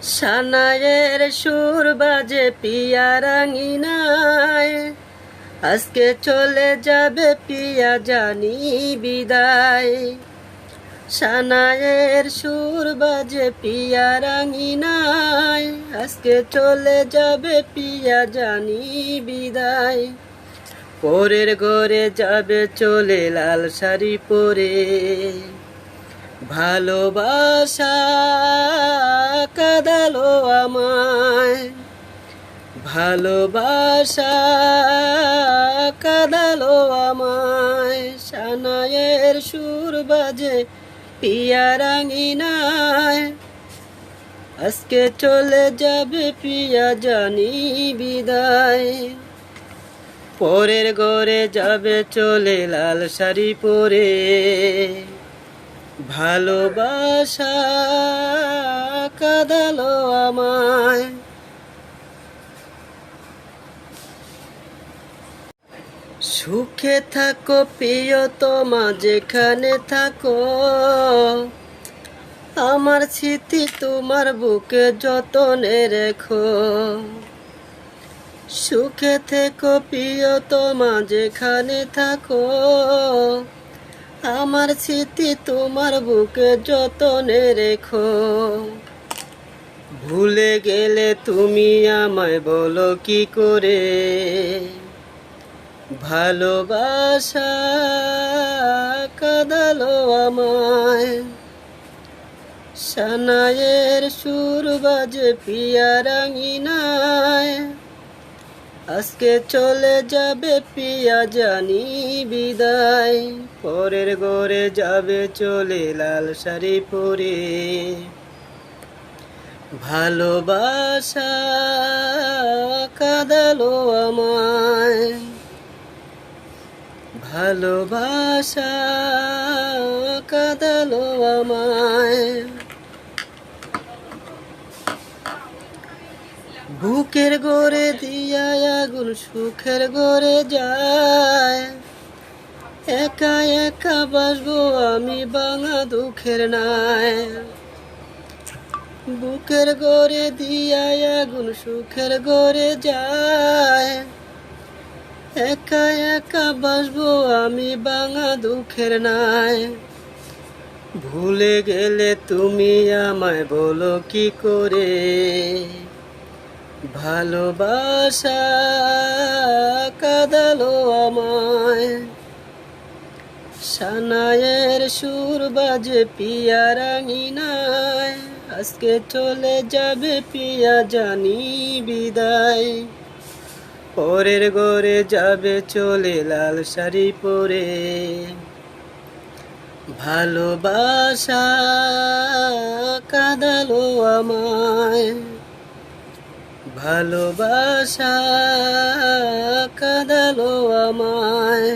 সানায়ের সুর বাজে পিয়া রাঙিনায়, আজকে চলে যাবে পিয়া জানি বিদায়। সানায়ের সুর বাজে পিয়া রাঙিনায়, আজকে চলে যাবে পিয়া জানি বিদায়। পরের ঘরে যাবে চলে লাল শাড়ি পরে, ভালোবাসা কাঁদালো আমায়, ভালোবাসা কাঁদালো আমায়। সানায়ের সুর বাজে পিয়া রাঙিনায়, আজকে চলে যাবে পিয়া জানি বিদায়। পরের ঘরে যাবে চলে লাল শাড়ি পরে, ভালোবাসা কাঁদালো আমায়। সুখে থাকো প্রিয়তমা যেখানে থাকো, আমার স্মৃতি তোমার বুকে যতনে রেখো। সুখে থেকো প্রিয়তমা যেখানে থাকো, আমার স্মৃতি তোমার বুকে যতনে রেখো। ভুলে গেলে তুমি আমায় বলো কি করে, ভালোবাসা কাঁদালো আমায়। সানায়ের সুর বাজে পিয়া রাঙিনায়, আজকে চলে যাবে পিয়া জানি বিদায়। পরের ঘরে যাবে চলে লাল শাড়ি পরে, ভালোবাসা কাঁদালো আমায়, ভালোবাসা কাঁদালো আমায়। বুকের ঘরে দিয়া আগুন সুখের ঘরে যায়, একা একা বাসবো আমি ভাঙা দুঃখের নাই। বুকের ঘরে দিয়া আগুন সুখের ঘরে যায়, একা একা বাসবো আমি ভাঙা দুঃখের নাই। ভুলে গেলে তুমি আমায় বলো কি করে, ভালোবাসা কাঁদালো আমায়। সানায়ের সুর বাজে পিয়া রাঙিনায়, আজকে চলে যাবে পিয়া জানি বিদায়। পরের ঘরে যাবে চলে লাল শাড়ি পরে, ভালোবাসা কাঁদালো আমায়, ভালোবাসা কাঁদালো আমায়।